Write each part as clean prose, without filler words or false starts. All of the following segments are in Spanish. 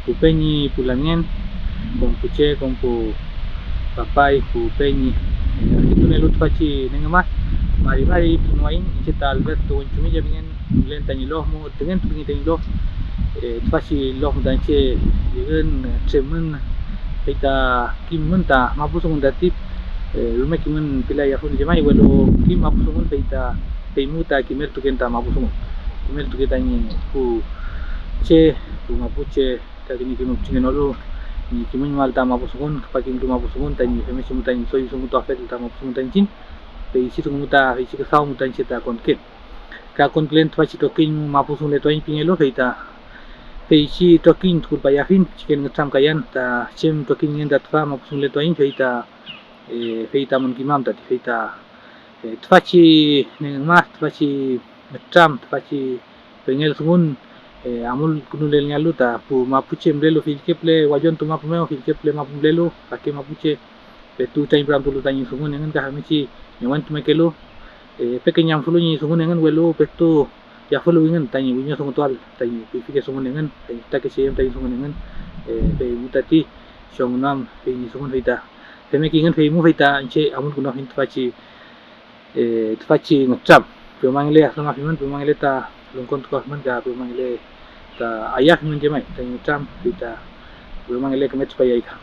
Pupeñi Pulamien, con Puche, con Papay, Pupeñi, Argentina Lutfachi Nengamas, Mari Pinuain, Icheta Alberto Wenchumilla, bien, Lentañilosmo, Tenento Pinitanilos, Tfachi Los Danche, Llegan, Chemun, Peita Kim Munta, Mapuso Mundatip, Rumekimun Pilaya Fun Jamai, Welo Kim Mapusumun, Peita Peimuta, Kimer Tukenta Mapusumun, Kimer Tuketani, Che, Mapuche, Tatini Kimuchinolo, ni Kimun Malta Mapusumun, Pakin Mapusumun, Tani, Femimutan, Soy Sumuta Fet, Tamapusumuntanchin, Peisito Muta, Hichikasao Mutancheta con Ken. Kakon Glen Twachi Tokin Mapusun Letoin Pinelo, Feita, Feichi Tokin, Kulpayafin, Chicken Tam Kayan, Ta Chem Tokin in that farm Mapusun Letoin, Feita, Feita Monkimam, that Feita, Twachi Nemas, Twachi Tram, Twachi Penel Sumun. Amul kunulel nyaluta pu Mapuche mlelo filkeple wajon tu mapumeo filkeple mapumlelo pake Mapuche petu tain pram tulu tanya sungun dengan kahamici nyawan tu mekelo pekenyam fulu nyi sungun dengan welo petu ya fulu dengan tanya bunyo sungun tual tanya pifike sungun dengan tanya take siem tanya sungun dengan pe mutati shongnam pe nyi sungun feita peme kingan fe mu feita anche amul kuno hin tfachi ngtrap pe mangle asma fiman pe mangle ta lungkon tu kahman ga pe mangle ta ayah menjemai tanya Trump kita Mangle que me hija.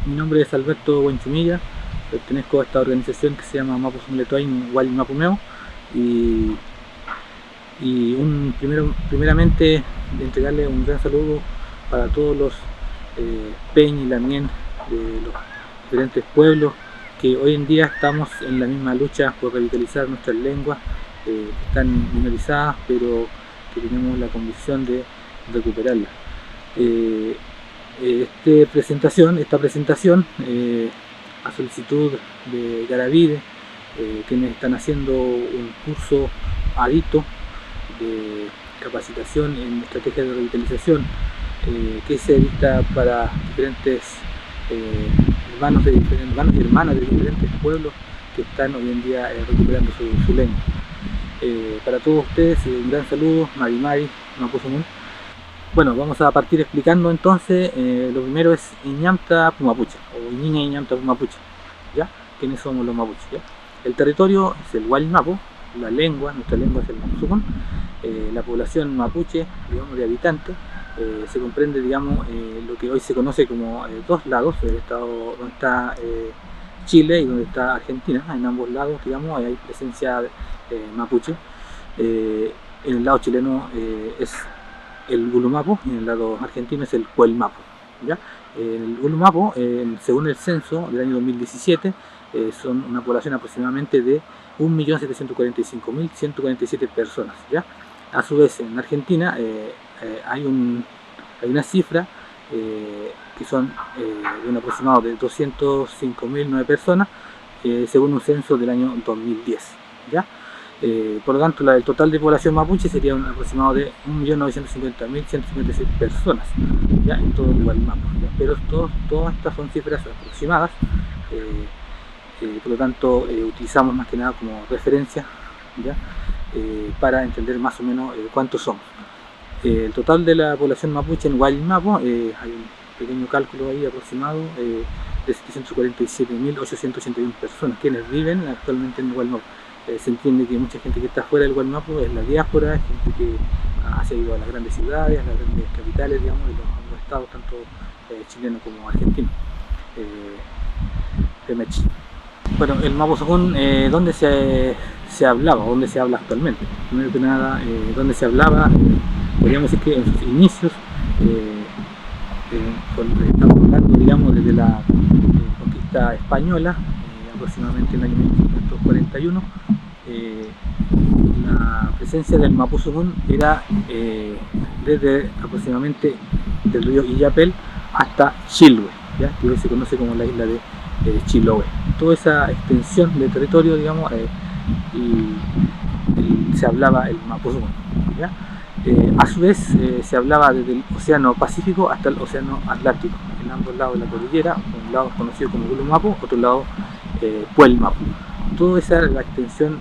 Mi nombre es Alberto Wenchumilla, pertenezco a esta organización que se llama Mapuzung Letoin Wal Mapumeo y primeramente de entregarle un gran saludo para todos los Peñ y Lamien de los diferentes pueblos que hoy en día estamos en la misma lucha por revitalizar nuestras lenguas que están minorizadas pero que tenemos la convicción de recuperarla. Esta presentación a solicitud de Garavide, quienes están haciendo un curso ADITO de capacitación en estrategias de revitalización que se dicta para diferentes hermanos y hermanas de diferentes pueblos que están hoy en día recuperando su lengua. Para todos ustedes un gran saludo, Mari Mapusumun. Bueno, vamos a partir explicando entonces, lo primero es Iñamta Pumapuche, o Iñiña Iñamta Pumapuche, ¿ya? ¿Quiénes somos los mapuches? ¿Ya? El territorio es el Guaymapu, la lengua, nuestra lengua es el Mapusumun, la población mapuche, digamos, de habitantes, se comprende, digamos, lo que hoy se conoce como dos lados, el estado donde está Chile y donde está Argentina. En ambos lados, digamos, hay presencia mapuche. En el lado chileno es el Gulumapu y en el lado argentino es el Cuelmapu, ¿ya? El Gulumapu, según el censo del año 2017, son una población aproximadamente de 1.745.147 personas, ¿ya? A su vez, en Argentina hay una cifra que son de un aproximado de 205.009 personas, según un censo del año 2010, ¿ya? Por lo tanto, el total de población mapuche sería un aproximado de 1.950.156 personas, ¿ya? En todo el Guaymapu, ¿ya? Pero todas estas son cifras aproximadas, por lo tanto utilizamos más que nada como referencia, ¿ya? Para entender más o menos cuántos somos. El total de la población mapuche en Guaymapu, hay un pequeño cálculo ahí aproximado de 747.881 personas quienes viven actualmente en Guaymapu. Se entiende que mucha gente que está fuera del Guaymapu es la diáspora, es gente que se ha ido a las grandes ciudades, a las grandes capitales, digamos, de los estados tanto chilenos como argentinos. Bueno, el Mapuzungún, ¿dónde se hablaba? ¿Dónde se habla actualmente? Primero que nada, ¿dónde se hablaba? Podríamos decir que en sus inicios, estamos hablando, digamos, desde la conquista española, aproximadamente en el año 1541, la presencia del Mapuzungún era desde aproximadamente del río Illapel hasta Chilhue, ¿ya? Que hoy se conoce como la isla de Chiloé. Toda esa extensión de territorio, digamos, se hablaba el Mapuzungún, ¿ya? A su vez se hablaba desde el Océano Pacífico hasta el Océano Atlántico, en ambos lados de la cordillera, un lado conocido como Gulumapu, otro lado Puelmapu. Toda esa era la extensión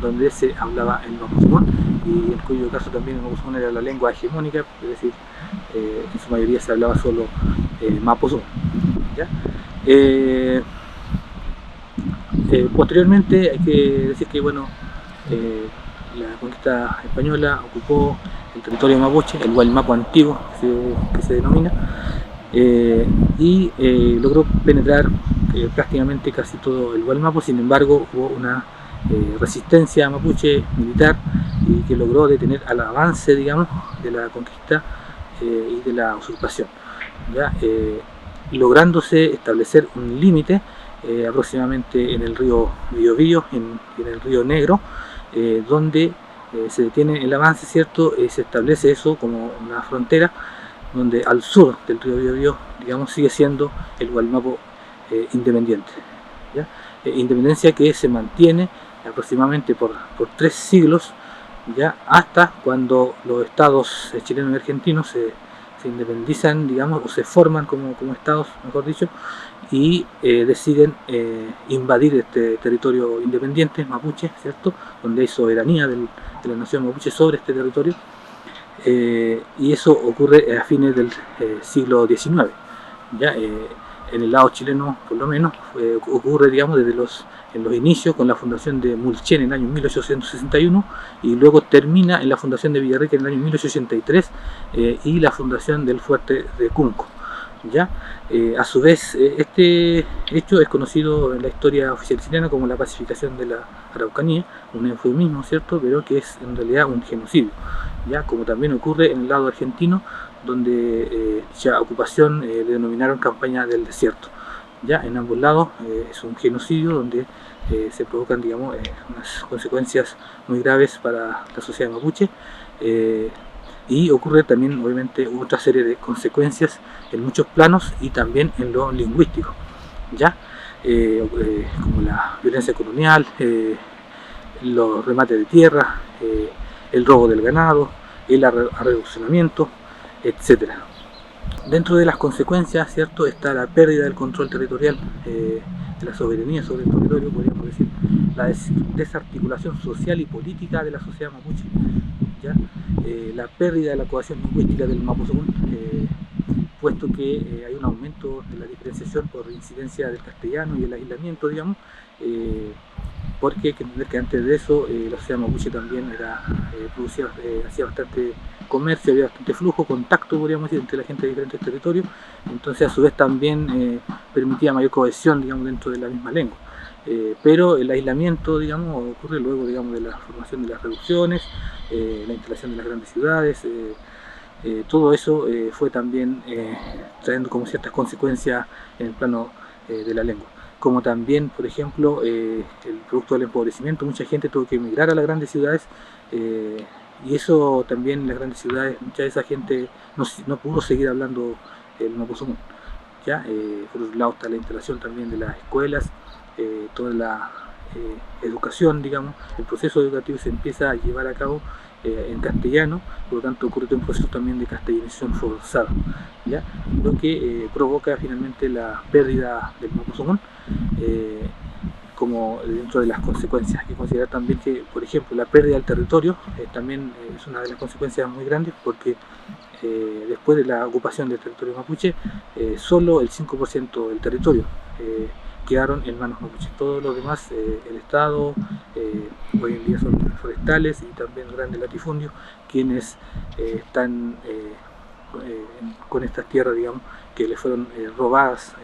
donde se hablaba el Mapuzungún, y en cuyo caso también el mapuzungún era la lengua hegemónica, es decir, en su mayoría se hablaba solo mapuzungún, ¿ya? Posteriormente hay que decir que bueno, la conquista española ocupó el territorio mapuche, el Gualmapu antiguo que se denomina, y logró penetrar prácticamente casi todo el Gualmapu. Sin embargo, hubo una resistencia mapuche militar y que logró detener al avance, digamos, de la conquista y de la usurpación, ¿ya? Lográndose establecer un límite aproximadamente en el río Biobío, en el río Negro, donde se detiene el avance, ¿cierto? Se establece eso como una frontera donde al sur del río Biobío, digamos, sigue siendo el Gualmapu independiente, ¿ya? Independencia que se mantiene aproximadamente por 3 siglos, ¿ya? Hasta cuando los estados chilenos y argentinos se independizan, digamos, o se forman como estados, mejor dicho, y deciden invadir este territorio independiente mapuche, ¿cierto? Donde hay soberanía de la nación mapuche sobre este territorio, y eso ocurre a fines del siglo XIX, ¿ya? En el lado chileno, por lo menos, ocurre, digamos, en los inicios con la fundación de Mulchen en el año 1861, y luego termina en la fundación de Villarrica en el año 1883 y la fundación del fuerte de Cunco, ¿ya? A su vez, este hecho es conocido en la historia oficial chilena como la pacificación de la Araucanía, un eufemismo, ¿cierto?, pero que es en realidad un genocidio, ¿ya? Como también ocurre en el lado argentino, donde dicha ocupación le denominaron campaña del desierto, ¿ya? En ambos lados es un genocidio donde se provocan, digamos, unas consecuencias muy graves para la sociedad mapuche, y ocurre también, obviamente, otra serie de consecuencias en muchos planos y también en lo lingüístico, ¿ya? Como la violencia colonial, los remates de tierra, el robo del ganado, el arrendamiento, etcétera. Dentro de las consecuencias, ¿cierto?, está la pérdida del control territorial, de la soberanía sobre el territorio, podríamos decir, la desarticulación social y política de la sociedad mapuche, ¿ya? La pérdida de la cohesión lingüística del mapuzungún, puesto que hay un aumento de la diferenciación por incidencia del castellano y el aislamiento, digamos, porque hay que entender que antes de eso la sociedad mapuche también hacía bastante comercio, había bastante flujo, contacto, podríamos decir, entre la gente de diferentes territorios, entonces a su vez también permitía mayor cohesión, digamos, dentro de la misma lengua. Pero el aislamiento, digamos, ocurre luego, digamos, de la formación de las reducciones, la instalación de las grandes ciudades, todo eso fue también trayendo como ciertas consecuencias en el plano de la lengua. Como también, por ejemplo, el producto del empobrecimiento, mucha gente tuvo que emigrar a las grandes ciudades, y eso también en las grandes ciudades, mucha de esa gente no pudo seguir hablando el mapuzungún, ¿ya? Por otro lado está la instalación también de las escuelas, toda la educación, digamos, el proceso educativo se empieza a llevar a cabo en castellano, por lo tanto ocurre un proceso también de castellanización forzada, ¿ya? Lo que provoca finalmente la pérdida del mapuzungún, como dentro de las consecuencias. Hay que considerar también que, por ejemplo, la pérdida del territorio también es una de las consecuencias muy grandes, porque después de la ocupación del territorio mapuche, solo el 5% del territorio quedaron en manos mapuches. Todos los demás, el Estado, hoy en día son forestales y también grandes latifundios quienes están con estas tierras, digamos, que les fueron robadas,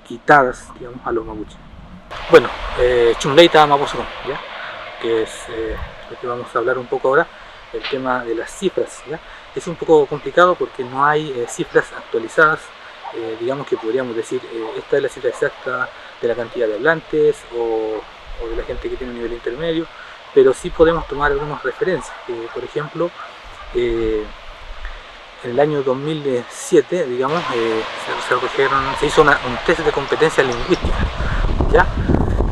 quitadas, digamos, a los mapuches. Bueno, Chumleita Mapuzungún, ¿ya? Que es lo que vamos a hablar un poco ahora, el tema de las cifras, ¿ya? Es un poco complicado porque no hay cifras actualizadas, digamos, que podríamos decir esta es la cifra exacta de la cantidad de hablantes o de la gente que tiene un nivel intermedio, pero sí podemos tomar algunas referencias. Por ejemplo, en el año 2007, digamos, se hizo un test de competencia lingüística, ¿ya?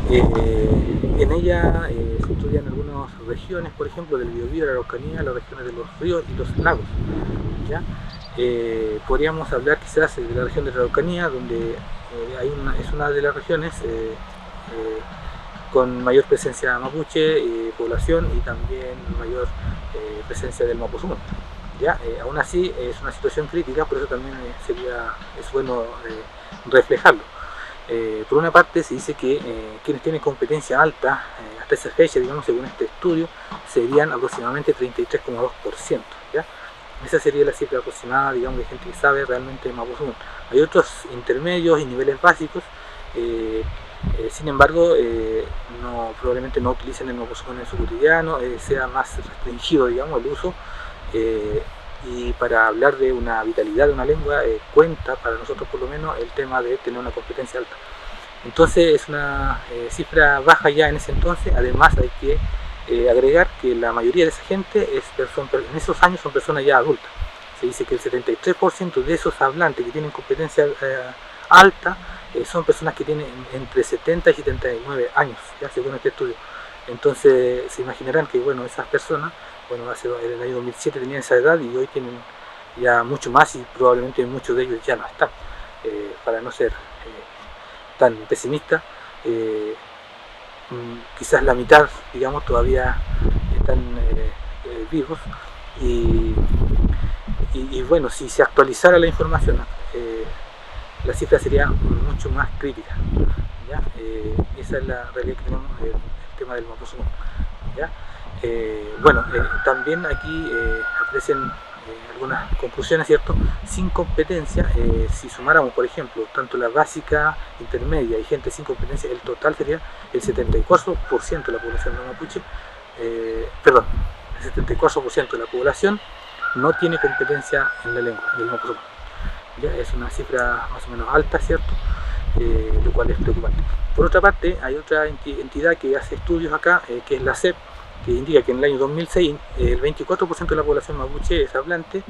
En ella se estudian algunas regiones, por ejemplo, del Biobío, la Araucanía, las regiones de los ríos y los lagos, ¿ya? Podríamos hablar quizás de la región de la Araucanía, donde es una de las regiones con mayor presencia mapuche, población, y también mayor presencia del mapuzungún. ¿Ya? Aún así es una situación crítica, por eso también es bueno reflejarlo. Por una parte se dice que quienes tienen competencia alta hasta esa fecha, digamos, según este estudio, serían aproximadamente 33,2%. ¿ya? Esa sería la cifra aproximada, digamos, de gente que sabe realmente mapuzungún. Hay otros intermedios y niveles básicos, sin embargo, probablemente no utilicen el mapuzungún en su cotidiano, sea más restringido, digamos, el uso. Y para hablar de una vitalidad de una lengua, cuenta para nosotros por lo menos el tema de tener una competencia alta. Entonces es una cifra baja ya en ese entonces. Además hay que agregar que la mayoría de esa gente en esos años son personas ya adultas. Se dice que el 73% de esos hablantes que tienen competencia alta son personas que tienen entre 70 y 79 años, ya según este estudio. Entonces se imaginarán que bueno, esas personas, bueno, en el año 2007 tenían esa edad y hoy tienen ya mucho más, y probablemente muchos de ellos ya no están. Para no ser tan pesimista, quizás la mitad, digamos, todavía están vivos, y bueno, si se actualizara la información, la cifra sería mucho más crítica. ¿ya? Esa es la realidad que tenemos, el tema del mapuzungún. Bueno, también aquí aparecen algunas conclusiones, ¿cierto? Sin competencia, si sumáramos, por ejemplo, tanto la básica, intermedia y gente sin competencia, el total sería el 74% de la población no mapuche, perdón, el 74% de la población no tiene competencia en la lengua del mapuzungún. Ya es una cifra más o menos alta, ¿cierto? Lo cual es preocupante. Por otra parte, hay otra entidad que hace estudios acá, que es la CEP, que indica que en el año 2006 el 24% de la población mapuche es hablante,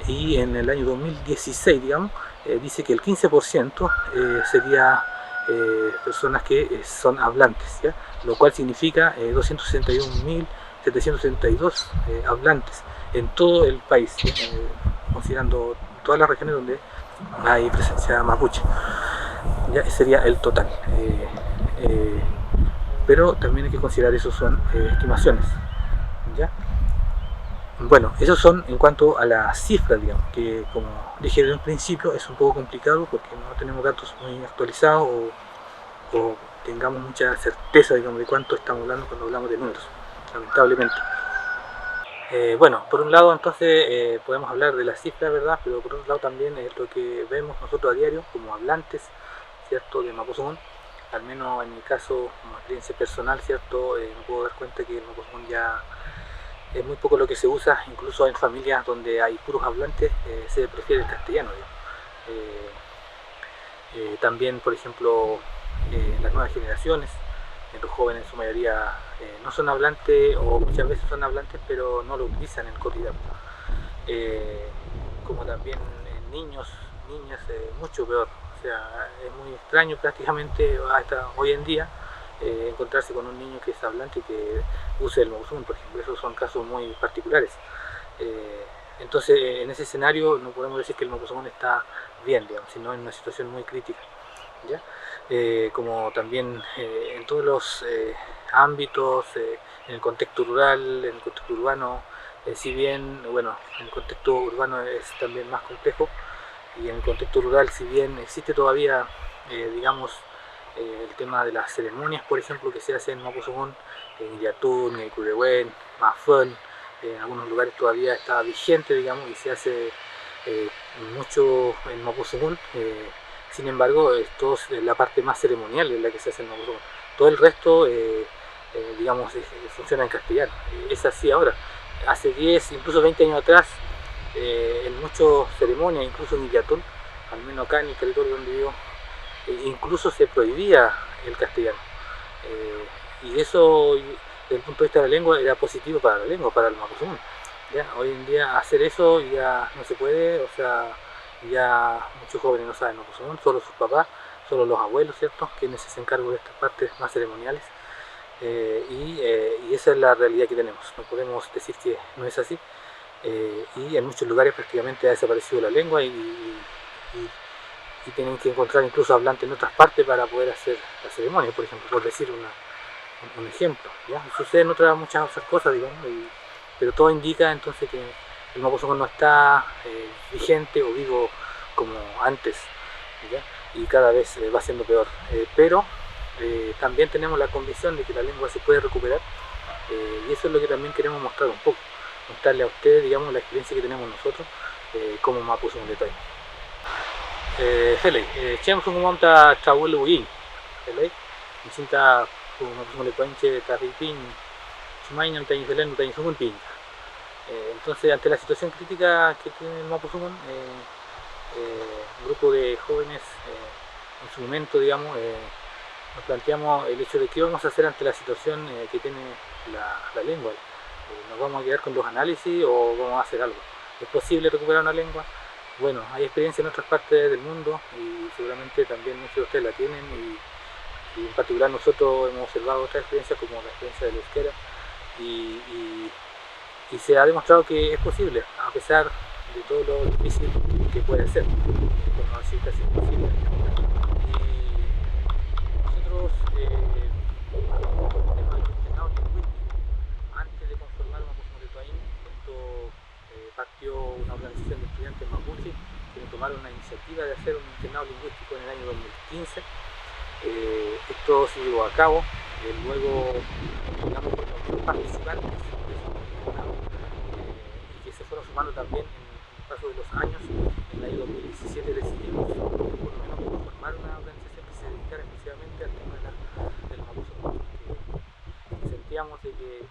y en el año 2016, digamos, dice que el 15% sería personas que son hablantes, ¿ya? Lo cual significa 261.762 hablantes en todo el país, considerando todas las regiones donde hay presencia mapuche. Ya sería el total. Pero también hay que considerar, eso son estimaciones. ¿ya? Bueno, esos son en cuanto a las cifras, digamos, que como dije desde un principio es un poco complicado porque no tenemos datos muy actualizados o tengamos mucha certeza, digamos, de cuánto estamos hablando cuando hablamos de números, lamentablemente. Bueno, por un lado entonces podemos hablar de las cifras, ¿verdad? Pero por otro lado también es lo que vemos nosotros a diario como hablantes, ¿cierto?, de mapuzungún. Al menos en mi caso, como experiencia personal, ¿cierto?, me puedo dar cuenta que el mapuzungún ya es muy poco lo que se usa, incluso en familias donde hay puros hablantes se prefiere el castellano. También, por ejemplo, las nuevas generaciones, los jóvenes en su mayoría no son hablantes, o muchas veces son hablantes pero no lo utilizan en el cotidiano. Como también niños, niñas, mucho peor. O sea, es muy extraño prácticamente hasta hoy en día encontrarse con un niño que es hablante y que use el mapuzungún, por ejemplo. Esos son casos muy particulares. Entonces, en ese escenario no podemos decir que el mapuzungún está bien, digamos, sino en una situación muy crítica. ¿ya? Como también en todos los ámbitos, en el contexto rural, en el contexto urbano, si bien, bueno, en el contexto urbano es también más complejo, y en el contexto rural, si bien existe todavía, digamos, el tema de las ceremonias, por ejemplo, que se hacen en mapuzungún, en Illapel, en Curehuen, Mafón, en algunos lugares todavía está vigente, digamos, y se hace mucho en mapuzungún. Sin embargo, esto es la parte más ceremonial en la que se hace en mapuzungún. Todo el resto, digamos, funciona en castellano. Es así ahora. Hace 10, incluso 20 años atrás, en muchas ceremonias, incluso en Illapel, al menos acá en el territorio donde vivo, incluso se prohibía el castellano. Y eso, desde el punto de vista de la lengua, era positivo para la lengua, para el mapuzungún. Hoy en día hacer eso ya no se puede, o sea, ya muchos jóvenes no saben mapuzungún, solo sus papás, solo los abuelos, ¿cierto?, quienes se hacen cargo de estas partes más ceremoniales. Y esa es la realidad que tenemos, no podemos decir que no es así. Y en muchos lugares prácticamente ha desaparecido la lengua y tienen que encontrar incluso hablantes en otras partes para poder hacer la ceremonia, por ejemplo, por decir un ejemplo, ¿ya? Suceden muchas otras cosas, digamos, pero todo indica entonces que el Mapuzungún no está vigente o vivo como antes, ¿ya? Y cada vez va siendo peor, pero también tenemos la convicción de que la lengua se puede recuperar, y eso es lo que también queremos mostrar un poco, mostrarle a ustedes, digamos, la experiencia que tenemos nosotros como Mapuzungún de Toay. Helei, Chemsung monta Tawulu Yin, Helei, Cinta Mapuzungún de Toay, Tarripin, Chumayan, Tañiselén, Tañisungun Pin. Entonces, ante la situación crítica que tiene el Mapuzungún, un grupo de jóvenes en su momento, digamos, nos planteamos el hecho de qué vamos a hacer ante la situación que tiene la lengua. ¿Nos vamos a quedar con los análisis o vamos a hacer algo? ¿Es posible recuperar una lengua? Bueno, hay experiencia en otras partes del mundo y seguramente también muchos de ustedes la tienen, y en particular nosotros hemos observado otras experiencias como la experiencia del euskera, y se ha demostrado que es posible, a pesar de todo lo difícil que puede ser, por no decir casi imposible. Y nosotros, antes de conformar Mapuzungún de Toay, esto partió una organización de estudiantes mapuche que tomaron la iniciativa de hacer un internado lingüístico en el año 2015. Esto se llevó a cabo, luego, digamos, por los participantes de ese internado, y que se fueron sumando también en el paso de los años. En el año 2017 decidimos por lo menos conformar una organización que se dedicara exclusivamente al tema del Mapuzungún, porque sentíamos de que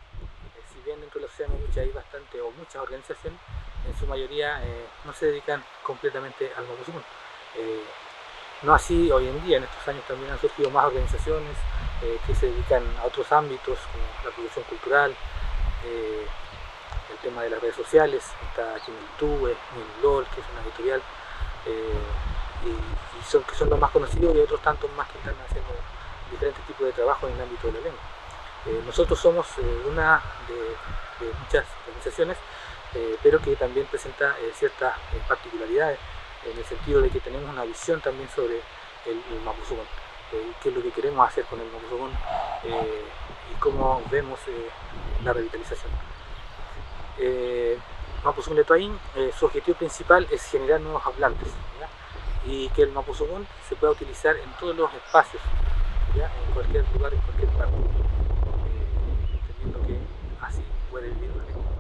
si bien dentro de la sociedad mapuche hay bastante o muchas organizaciones, en su mayoría no se dedican completamente al Mapuzungún. No así hoy en día, en estos años también han surgido más organizaciones que se dedican a otros ámbitos como la producción cultural, el tema de las redes sociales. Está aquí en el Tube, LOL, que es una editorial, que son los más conocidos, y otros tantos más que están haciendo diferentes tipos de trabajo en el ámbito de la lengua. Nosotros somos una de muchas organizaciones, pero que también presenta ciertas particularidades, en el sentido de que tenemos una visión también sobre el Mapuzungún, qué es lo que queremos hacer con el Mapuzungún, y cómo vemos la revitalización. Mapuzungún de Toay, su objetivo principal es generar nuevos hablantes, ¿ya? Y que el Mapuzungún se pueda utilizar en todos los espacios, ¿ya? En cualquier lugar, en cualquier parte, entendiendo que así puede vivir una lengua.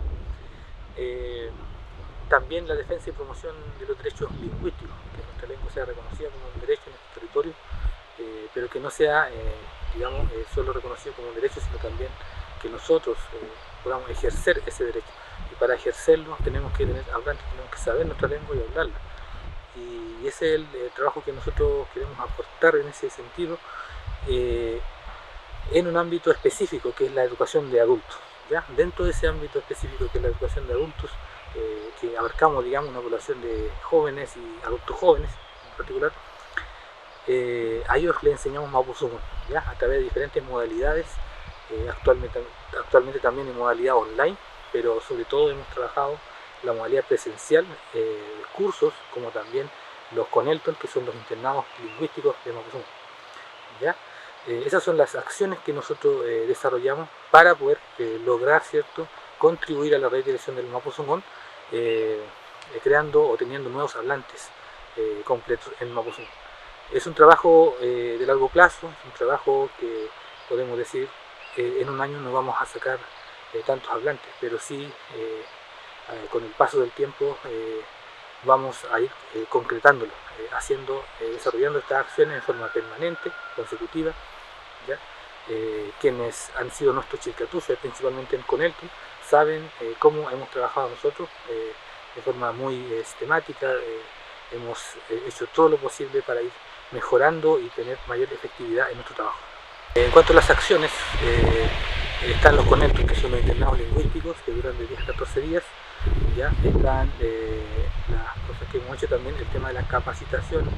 También la defensa y promoción de los derechos lingüísticos, que nuestra lengua sea reconocida como un derecho en nuestro territorio, pero que no sea, digamos, solo reconocido como un derecho, sino también que nosotros podamos ejercer ese derecho. Y para ejercerlo tenemos que tener hablantes, tenemos que saber nuestra lengua y hablarla. Y ese es el trabajo que nosotros queremos aportar en ese sentido, en un ámbito específico que es la educación de adultos, ¿ya? Dentro de ese ámbito específico que es la educación de adultos, que abarcamos, digamos, una población de jóvenes y adultos jóvenes en particular, a ellos les enseñamos Mapuzungún, ¿ya? A través de diferentes modalidades, actualmente también en modalidad online, pero sobre todo hemos trabajado la modalidad presencial, cursos, como también los CONELTON, que son los internados lingüísticos de Mapuzungún, ¿ya? Esas son las acciones que nosotros desarrollamos para poder lograr, ¿cierto?, contribuir a la redirección del Mapuzungún, creando o teniendo nuevos hablantes completos en Mapuzungún. Es un trabajo de largo plazo, es un trabajo que podemos decir en un año no vamos a sacar tantos hablantes, pero sí con el paso del tiempo vamos a ir concretándolo, desarrollando estas acciones en forma permanente, consecutiva, ¿ya? Quienes han sido nuestros chilcatuzos, principalmente en CONELTON, saben cómo hemos trabajado nosotros de forma muy sistemática. Hemos hecho todo lo posible para ir mejorando y tener mayor efectividad en nuestro trabajo. En cuanto a las acciones, están los CONELTON, que son los internados lingüísticos, que duran de 10 a 14 días. Ya están las cosas que hemos hecho también, el tema de la capacitación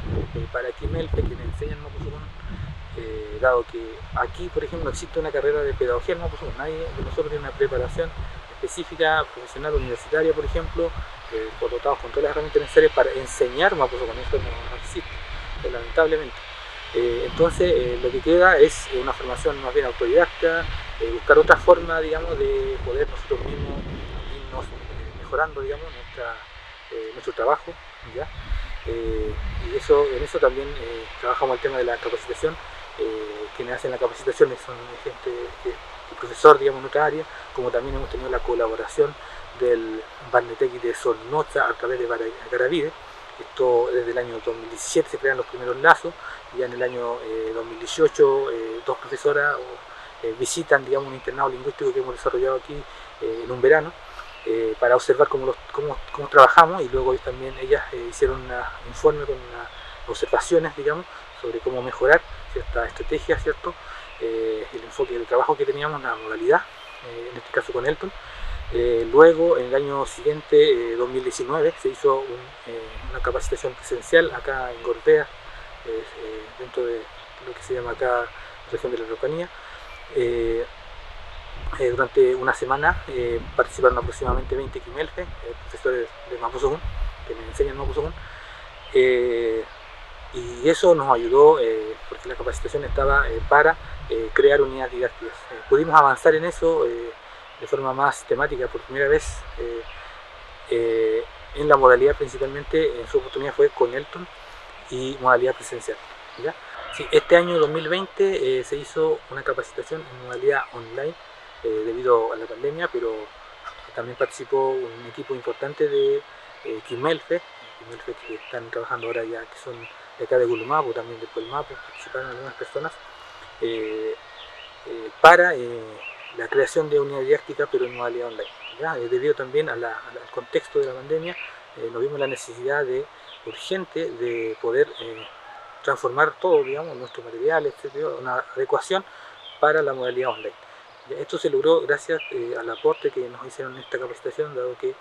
para Quimelpe, que le enseñan Mapuzungún, dado que aquí, por ejemplo, existe una carrera de pedagogía en Mapuzungún. Nadie de nosotros tiene una preparación específica, profesional, universitaria, por ejemplo, dotados con todas las herramientas necesarias para enseñar Mapuzungún. Eso no existe, lamentablemente. Entonces lo que queda es una formación más bien autodidacta, buscar otra forma, digamos, de poder nosotros mismos irnos mejorando, digamos, nuestro trabajo, ¿ya? Y en eso también trabajamos el tema de la capacitación. Quienes hacen la capacitación son gente el profesor, digamos, en otra área, como también hemos tenido la colaboración del Barneteki de Sornocha a través de Garavide. Esto desde el año 2017 se crean los primeros lazos, y ya en el año 2018 dos profesoras visitan, digamos, un internado lingüístico que hemos desarrollado aquí en un verano, para observar cómo trabajamos, y luego también ellas hicieron un informe con unas observaciones, digamos, sobre cómo mejorar cierta estrategia, ¿cierto? El enfoque del trabajo que teníamos, la modalidad, en este caso con Elton. Luego, en el año siguiente, 2019, se hizo una capacitación presencial acá en Gorbea, dentro de lo que se llama acá región de la Araucanía. Durante una semana participaron aproximadamente 20 quimelfe, profesores de Mapuzungún, que me enseñan Mapuzungún. Y eso nos ayudó porque la capacitación estaba para crear unidades didácticas. Pudimos avanzar en eso de forma más sistemática por primera vez en la modalidad, principalmente en su oportunidad fue con Elton y modalidad presencial, ¿ya? Sí, este año 2020 se hizo una capacitación en modalidad online debido a la pandemia, pero también participó un equipo importante de quimelfe que están trabajando ahora ya, que son de acá de Gulumapu, también de Puelmapu, participaron algunas personas para la creación de unidad didáctica, pero en modalidad online, ¿ya? Debido también al contexto de la pandemia, nos vimos la necesidad urgente de poder transformar todo, digamos, nuestros materiales, etc., una adecuación para la modalidad online. Esto se logró gracias al aporte que nos hicieron en esta capacitación, dado que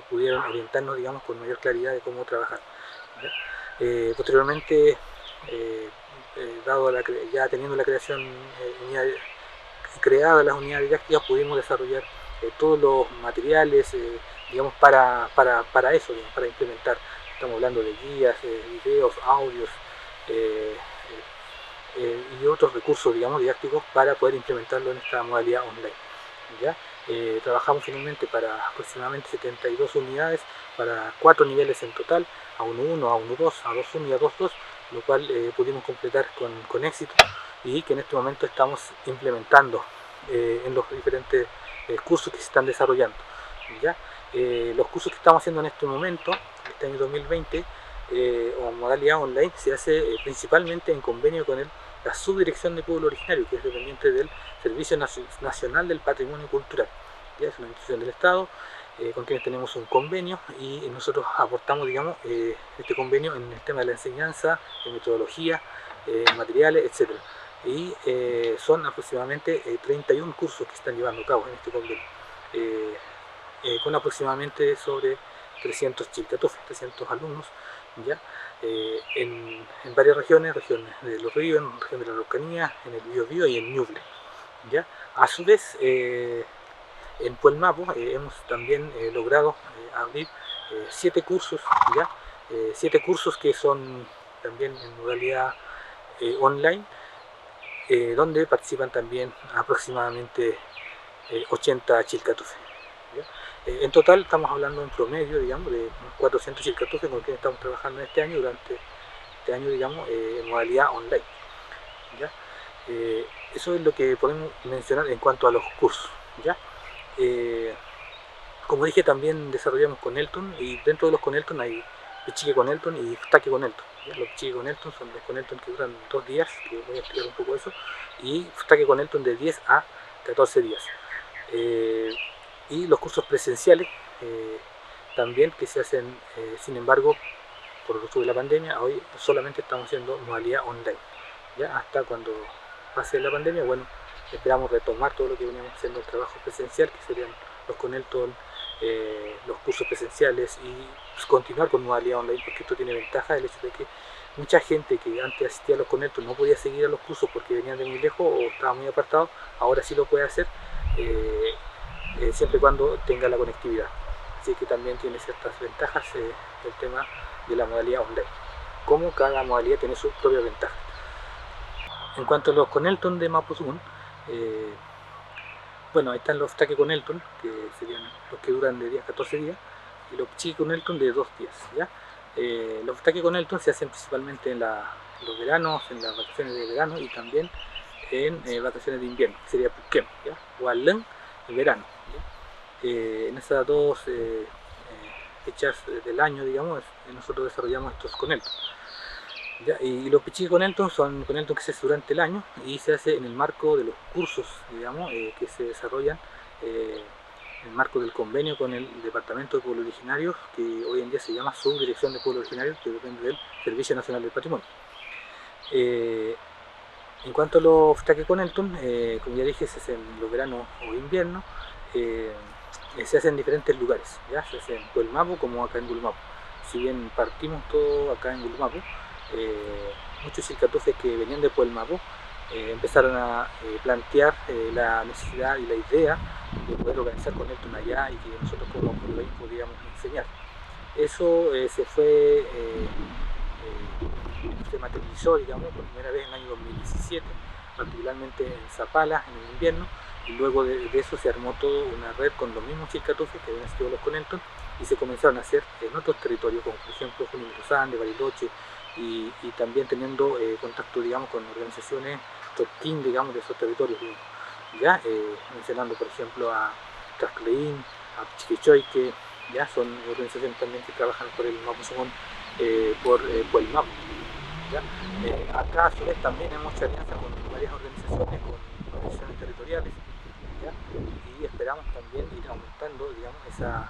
pudieron orientarnos, digamos, con mayor claridad de cómo trabajar. Posteriormente, ya teniendo la creación creadas las unidades didácticas, pudimos desarrollar todos los materiales, digamos, para eso, digamos, para implementar. Estamos hablando de guías, videos, audios y otros recursos, digamos, didácticos para poder implementarlo en esta modalidad online, ¿ya? Trabajamos finalmente para aproximadamente 72 unidades, para 4 niveles en total, A1-1, A1-2, A2-1 y A2-2, lo cual pudimos completar con éxito, y que en este momento estamos implementando en los diferentes cursos que se están desarrollando, ¿ya? Los cursos que estamos haciendo en este momento, este año 2020, o modalidad online, se hace principalmente en convenio con la Subdirección de Pueblo Originario, que es dependiente del Servicio Nacional del Patrimonio Cultural, ¿ya? Es una institución del Estado con quienes tenemos un convenio, y nosotros aportamos, digamos, este convenio en el tema de la enseñanza, en metodología, materiales, etc. Y son aproximadamente 31 cursos que están llevando a cabo en este convenio, con aproximadamente sobre 300 chilcatufes, 300 alumnos, ¿ya? En varias regiones de los ríos, en la región de la Araucanía, en el Biobío y en Ñuble, ¿ya? A su vez, en Puelmapu hemos también logrado abrir 7 cursos, ¿ya? 7 cursos que son también en modalidad online, donde participan también aproximadamente 80 chilcatufes, ¿ya? En total estamos hablando en promedio, digamos, de 400 chilcatufes con quienes estamos trabajando este año, durante este año, digamos, en modalidad online, ¿ya? Eso es lo que podemos mencionar en cuanto a los cursos, ¿ya? Como dije, también desarrollamos con Elton, y dentro de los con Elton hay Pichique con Elton y Taque con Elton, ¿ya? Los Pichique con Elton son los con Elton que duran 2 días, que voy a explicar un poco eso, y Taque con Elton de 10 a 14 días. Y los cursos presenciales también, que se hacen, sin embargo, por el uso de la pandemia, hoy solamente estamos haciendo modalidad online, ¿ya? Hasta cuando pase la pandemia, bueno, esperamos retomar todo lo que veníamos haciendo, el trabajo presencial, que serían los con Elton, los cursos presenciales, y pues, continuar con modalidad online, porque esto tiene ventaja el hecho de que mucha gente que antes asistía a los con Elton no podía seguir a los cursos porque venían de muy lejos o estaba muy apartado, ahora sí lo puede hacer, siempre y cuando tenga la conectividad. Así que también tiene ciertas ventajas el tema de la modalidad online, como cada modalidad tiene sus propias ventajas. En cuanto a los Conelton de Mapuzungún, bueno, ahí están los Take Conelton, que serían los que duran de 10 a 14 días, y los Pichiqui Conelton de 2 días, ¿ya? Los Take Conelton se hacen principalmente en los veranos, en las vacaciones de verano y también en vacaciones de invierno, que sería Puquem, ¿ya? O Alén en verano, ¿ya? En esas dos fechas del año, digamos, nosotros desarrollamos estos Conelton. ¿Ya? Y los Pichiqui Conelton son Conelton que se hace durante el año y se hace en el marco de los cursos, digamos, que se desarrollan en el marco del convenio con el Departamento de Pueblos Originarios, que hoy en día se llama Subdirección de Pueblos Originarios, que depende del Servicio Nacional del Patrimonio. En cuanto a los Take Conelton, como ya dije, se hacen en los veranos o invierno, se hacen en diferentes lugares, ¿ya? Se hace en Puelmapo como acá en Gulumapo. Si bien partimos todo acá en Gulumapo, muchos chilcatufes que venían de Puelmapo empezaron a plantear la necesidad y la idea de poder organizar Conelton allá y que nosotros como Pueblo podíamos enseñar. Eso se materializó, digamos, por primera vez en el año 2017, particularmente en Zapala, en el invierno, y luego de eso se armó toda una red con los mismos chilcatufes que habían sido los Conelton y se comenzaron a hacer en otros territorios, como por ejemplo Junín de los Andes, Bariloche, y también teniendo contacto, digamos, con organizaciones top-team, digamos, de esos territorios, digamos, ¿ya? Mencionando, por ejemplo, a Trascleín, a Chiquichoique, ya son organizaciones también que trabajan por el Mapuzungún, por el MAP. Acá a su vez también hemos hecho alianzas con varias organizaciones, con organizaciones territoriales, ¿ya? Y esperamos también ir aumentando, digamos, esas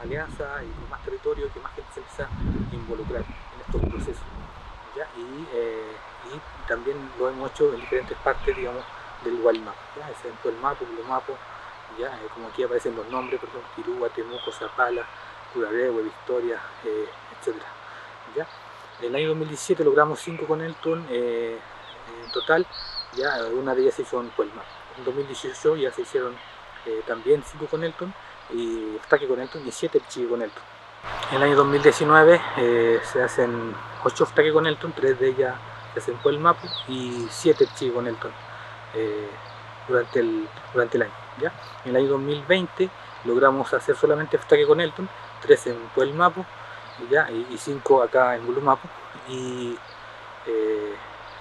alianzas y con más territorio, que más gente se empieza a involucrar en estos procesos, ¿ya? Y también lo hemos hecho en diferentes partes, digamos, del Guaymapo, ¿ya? Es en Puelmapo, Gulumapo, ¿ya? Como aquí aparecen los nombres, por ejemplo, Tirúa, Temuco, Zapala, Curarehue, Victoria, etc. ¿Ya? En el año 2017 logramos 5 Conelton en total, ya una de ellas se hizo en Puelmapo. En 2018 ya se hicieron también 5 Conelton y Take Conelton y 7 Pichiqui Conelton. En el año 2019 se hacen 8 Take Conelton, 3 de ellas se hacen en Puelmapo y 7 Pichiqui Conelton durante el año, ¿ya? En el año 2020 logramos hacer solamente Take Conelton, 3 en Puelmapo, ¿ya? Y 5 acá en Gulumapo, y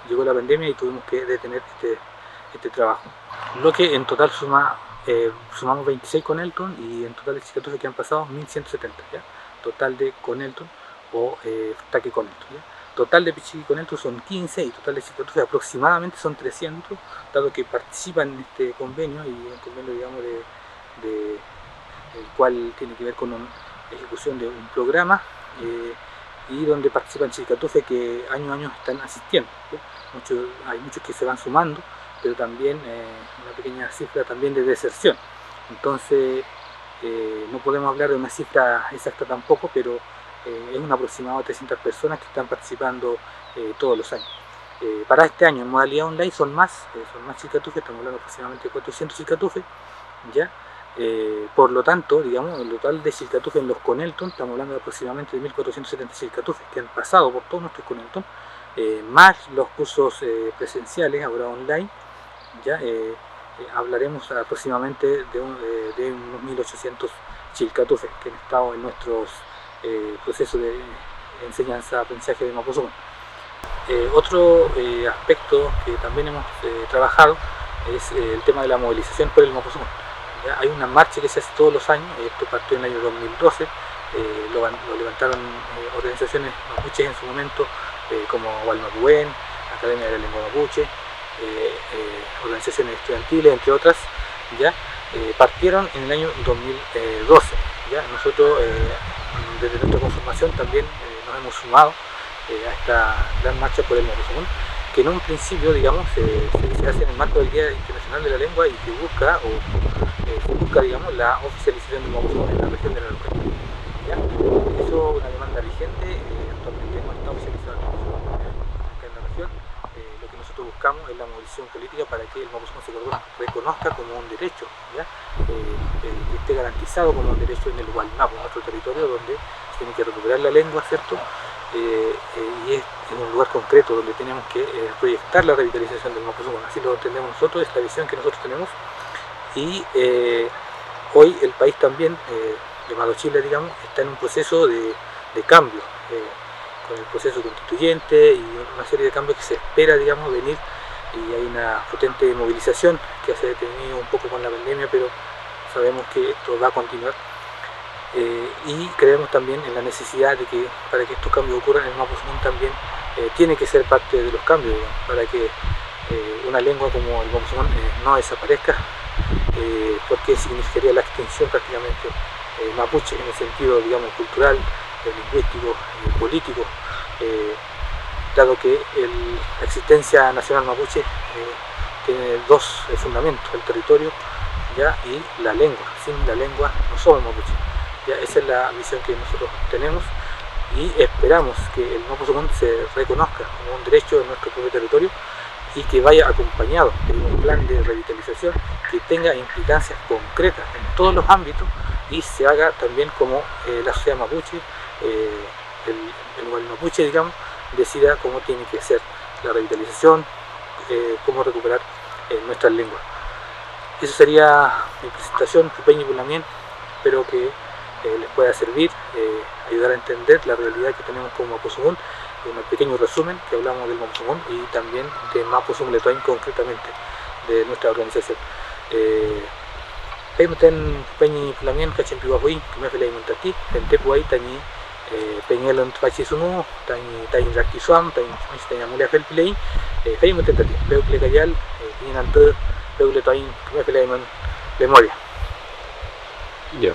llegó la pandemia y tuvimos que detener este trabajo, lo que en total sumamos 26 Conelton y en total de chilcatufes que han pasado 1170, ¿ya? Total de Conelton o Take Conelton, ¿ya? Total de Pichiqui Conelton son 15 y total de chilcatufes aproximadamente son 300, dado que participan en este convenio, y un convenio, digamos, el cual tiene que ver con la ejecución de un programa y donde participan chilcatufes que año a año están asistiendo, ¿sí? Hay muchos que se van sumando, pero también una pequeña cifra también de deserción. Entonces no podemos hablar de una cifra exacta tampoco, pero es un aproximado de 300 personas que están participando todos los años. Para este año en modalidad online son más chilcatufes, estamos hablando de aproximadamente 400 chilcatufes, ¿ya? Por lo tanto, digamos, el total de chilcatufes en los Conelton, estamos hablando de aproximadamente de 1470 chilcatufes que han pasado por todos nuestros Conelton, más los cursos presenciales, ahora online, ya hablaremos aproximadamente de unos 1800 chilcatufes que han estado en nuestros procesos de enseñanza-aprendizaje de Mapuzungún. Otro aspecto que también hemos trabajado es el tema de la movilización por el Mapuzungún. Hay una marcha que se hace todos los años, esto partió en el año 2012, lo levantaron organizaciones mapuches en su momento, como Gualmapuén, Academia de la Lengua Mapuche, organizaciones estudiantiles, entre otras, ¿ya? Partieron en el año 2012. ¿ya? Nosotros, desde nuestra conformación, también nos hemos sumado a esta gran marcha por el Mapuzungún, que en un principio, digamos, se hace en el marco del Día Internacional de la Lengua y que busca, digamos, la oficialización del Mapuzungún en la región de la Araucanía. Eso es una demanda vigente, actualmente no está oficializado el Mapuzungún acá en la región. Lo que nosotros buscamos es la movilización política para que el Mapuzungún se reconozca como un derecho, ¿ya? Que esté garantizado como un derecho en el Gualmapo, nuestro territorio, donde se tiene que recuperar la lengua, ¿cierto? y es en un lugar concreto donde tenemos que proyectar la revitalización del Mapuzungún. Así lo entendemos nosotros, es la visión que nosotros tenemos. Y hoy el país también, llamado Chile, digamos, está en un proceso de cambio, con el proceso constituyente y una serie de cambios que se espera, digamos, venir, y hay una potente movilización que se ha detenido un poco con la pandemia, pero sabemos que esto va a continuar. Y creemos también en la necesidad de que, para que estos cambios ocurran, el Mapuzungún también tiene que ser parte de los cambios, digamos, para que una lengua como el Mapuzungún no desaparezca, porque significaría la extinción prácticamente mapuche en el sentido, digamos, cultural, lingüístico, político, dado que la existencia nacional mapuche tiene dos fundamentos: el territorio, ya, y la lengua. Sin la lengua no somos mapuche. Ya, esa es la visión que nosotros tenemos, y esperamos que el Mapuzungún se reconozca como un derecho en nuestro propio territorio y que vaya acompañado de un plan de revitalización que tenga implicancias concretas en todos los ámbitos, y se haga también como la sociedad mapuche, el mapuche, digamos, decida cómo tiene que ser la revitalización, cómo recuperar nuestras lenguas. Eso sería mi presentación, Pupeñi Pulamien. Espero que les pueda servir, ayudar a entender la realidad que tenemos como Mapuzungún, un pequeño resumen que hablamos del Mapuzungún y también de Mapuzungún Letoín concretamente, de nuestra organización. Peimuten Pupeñi Pulamien, Cachempihuahuín, que me felay montati, Pentepuay, Tañi, Peñelon Tfachisunu, Tañi Rakisuam, Tañi Amulia Felpilei, Peimuten Tati, Peucle Cayal, Pinante, Peucle Toín, que me felay memoria. Ya.